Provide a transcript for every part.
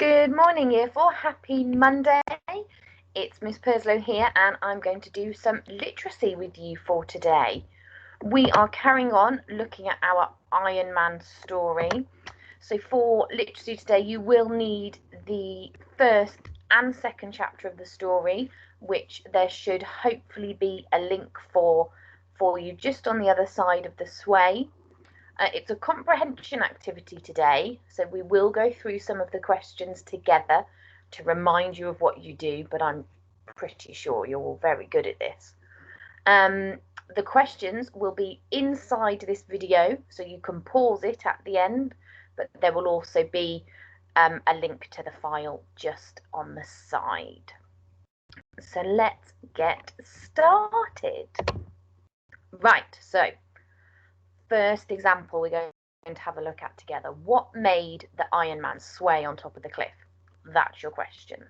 Good morning, Year 4. Happy Monday. It's Miss Perslow here, and I'm going to do some literacy with you for today. We are carrying on looking at our Iron Man story. So for literacy today, you will need the first and second chapter of the story, which there should hopefully be a link for you just on the other side of the sway. It's a comprehension activity today, so we will go through some of the questions together to remind you of what you do, but I'm pretty sure you're all very good at this. The questions will be inside this video, so you can pause it at the end, but there will also be a link to the file just on the side. So let's get started. Right, so first example we're going to have a look at together. What made the Iron Man sway on top of the cliff? That's your question.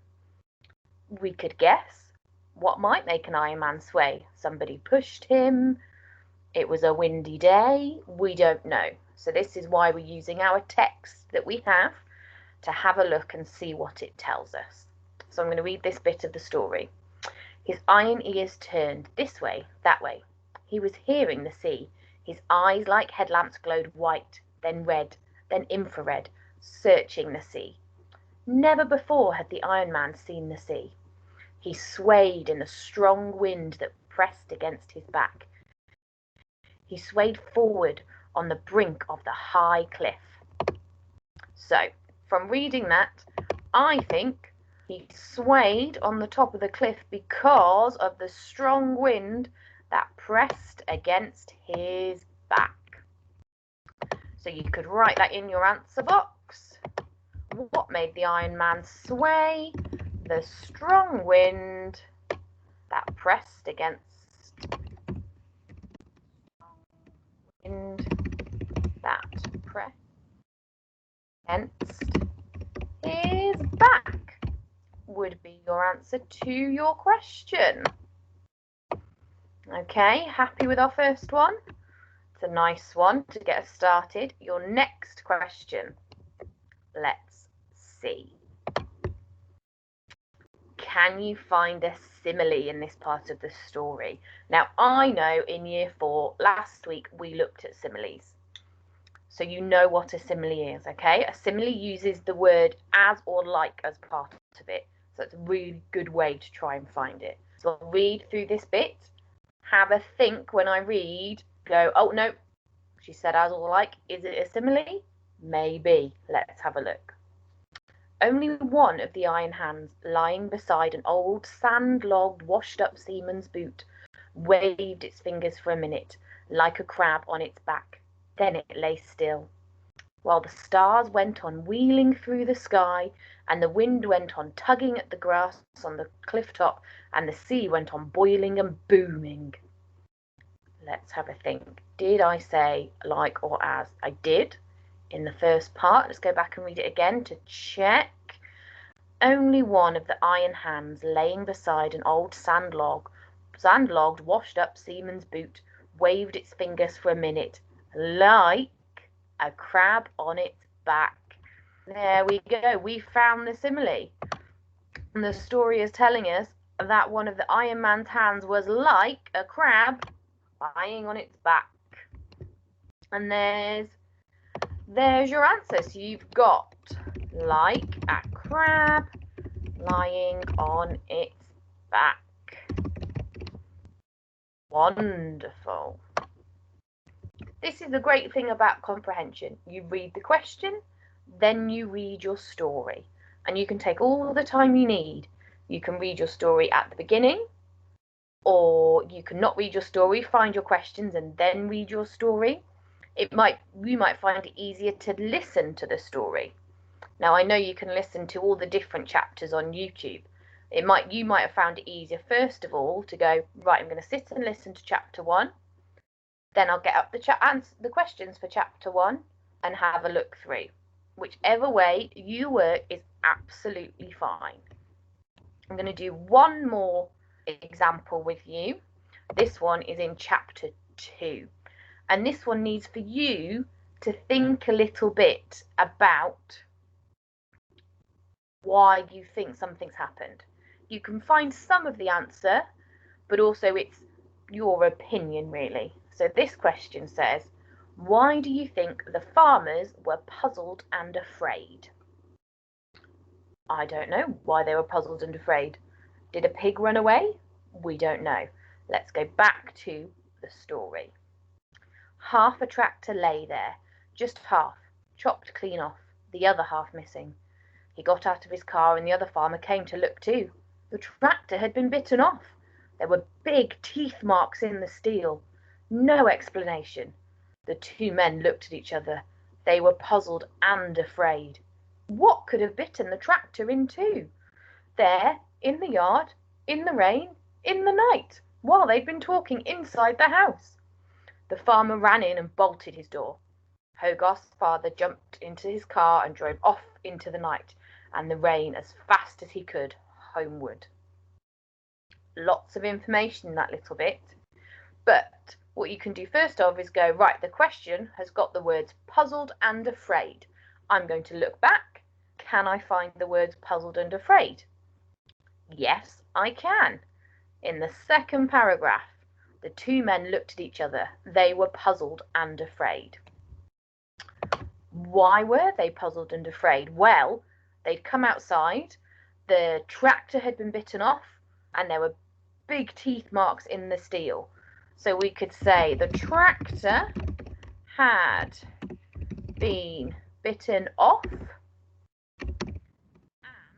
We could guess what might make an Iron Man sway. Somebody pushed him. It was a windy day. We don't know. So this is why we're using our text that we have to have a look and see what it tells us. So I'm going to read this bit of the story. His iron ears turned this way, that way. He was hearing the sea. His eyes like headlamps glowed white, then red, then infrared, searching the sea. Never before had the Iron Man seen the sea. He swayed in the strong wind that pressed against his back. He swayed forward on the brink of the high cliff. So, from reading that, I think he swayed on the top of the cliff because of the strong wind that pressed against his back. So you could write that in your answer box. What made the Iron Man sway? The strong wind that pressed against his back would be your answer to your question. Okay, happy with our first one? It's a nice one to get us started. Your next question. Let's see. Can you find a simile in this part of the story? Now, I know in Year 4, last week, we looked at similes. So you know what a simile is, okay? A simile uses the word as or like as part of it. So it's a really good way to try and find it. So I'll read through this bit. Have a think when I read. Go, oh, no, she said as or like. Is it a simile? Maybe. Let's have a look. Only one of the iron hands, lying beside an old sand-logged, washed-up seaman's boot, waved its fingers for a minute, like a crab on its back. Then it lay still, while the stars went on wheeling through the sky, and the wind went on tugging at the grass on the cliff top, and the sea went on boiling and booming. Let's have a think. Did I say like or as? I did in the first part. Let's go back and read it again to check. Only one of the iron hands laying beside an old sand-logged, washed-up seaman's boot waved its fingers for a minute, like a crab on its back. There we go. We found the simile. And the story is telling us that one of the Iron Man's hands was like a crab lying on its back. And there's your answer. So you've got like a crab lying on its back. Wonderful. This is the great thing about comprehension. You read the question, then you read your story. And you can take all the time you need. You can read your story at the beginning, or you can not read your story, find your questions, and then read your story. You might find it easier to listen to the story. Now, I know you can listen to all the different chapters on YouTube. You might have found it easier, first of all, to go, right, I'm going to sit and listen to chapter 1. Then I'll get up the questions for chapter 1 and have a look through. Whichever way you work is absolutely fine. I'm going to do one more example with you. This one is in chapter 2. And this one needs for you to think a little bit about why you think something's happened. You can find some of the answer, but also it's your opinion, really. So this question says, why do you think the farmers were puzzled and afraid? I don't know why they were puzzled and afraid. Did a pig run away? We don't know. Let's go back to the story. Half a tractor lay there, just half, chopped clean off, the other half missing. He got out of his car and the other farmer came to look too. The tractor had been bitten off. There were big teeth marks in the steel. No explanation. The two men looked at each other. They were puzzled and afraid. What could have bitten the tractor in two? There, in the yard, in the rain, in the night, while they'd been talking inside the house. The farmer ran in and bolted his door. Hogarth's father jumped into his car and drove off into the night and the rain as fast as he could homeward. Lots of information in that little bit, but what you can do first off is go, right, the question has got the words puzzled and afraid. I'm going to look back. Can I find the words puzzled and afraid? Yes, I can. In the second paragraph, the two men looked at each other. They were puzzled and afraid. Why were they puzzled and afraid? Well, they'd come outside, the tractor had been bitten off, and there were big teeth marks in the steel. So we could say the tractor had been bitten off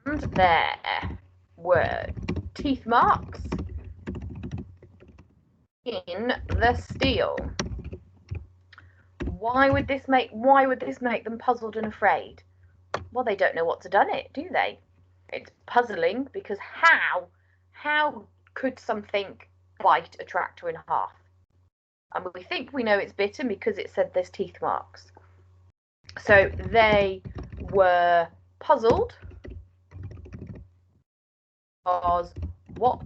and there were teeth marks in the steel. Why would this make them puzzled and afraid? Well, they don't know what's done it, do they? It's puzzling because how could something bite a tractor in half? And we think we know it's bitten because it said there's teeth marks. So they were puzzled because what?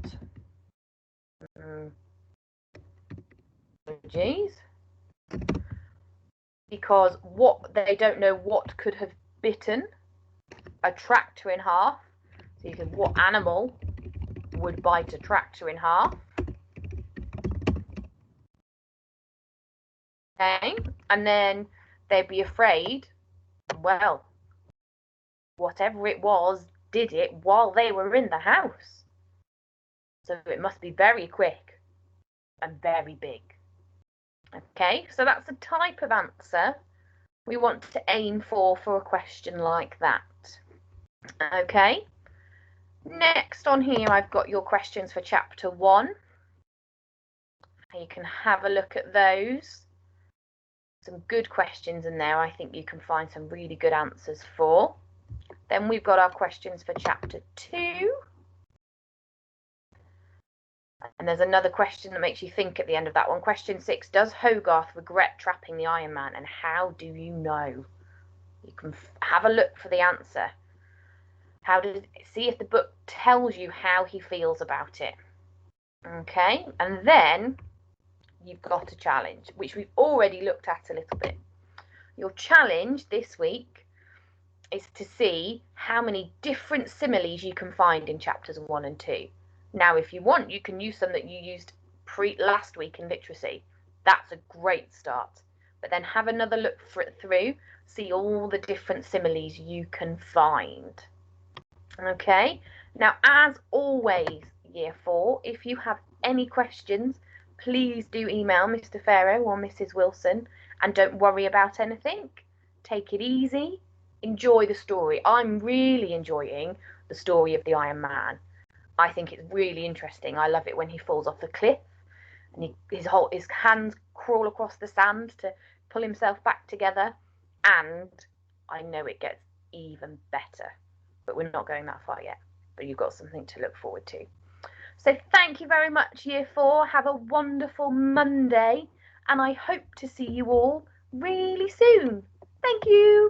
Because what, they don't know what could have bitten a tractor in half. So you said, what animal would bite a tractor in half? Okay, and then they'd be afraid, well, whatever it was did it while they were in the house. So it must be very quick and very big. Okay, so that's the type of answer we want to aim for a question like that. Okay, next on here I've got your questions for chapter 1. You can have a look at those. Some good questions in there. I think you can find some really good answers for. Then we've got our questions for chapter 2. And there's another question that makes you think at the end of that one. Question 6, does Hogarth regret trapping the Iron Man, and how do you know? You can have a look for the answer. See if the book tells you how he feels about it. Okay, and then you've got a challenge, which we've already looked at a little bit. Your challenge this week is to see how many different similes you can find in chapters 1 and 2. Now, if you want, you can use some that you used last week in literacy. That's a great start. But then have another look through, see all the different similes you can find. Okay, now as always, year 4, if you have any questions, please do email Mr. Farrow or Mrs. Wilson, and don't worry about anything. Take it easy, enjoy the story. I'm really enjoying the story of the Iron Man. I think it's really interesting. I love it when he falls off the cliff and his hands crawl across the sand to pull himself back together. And I know it gets even better, but we're not going that far yet. But you've got something to look forward to. So thank you very much, year 4. Have a wonderful Monday, and I hope to see you all really soon. Thank you.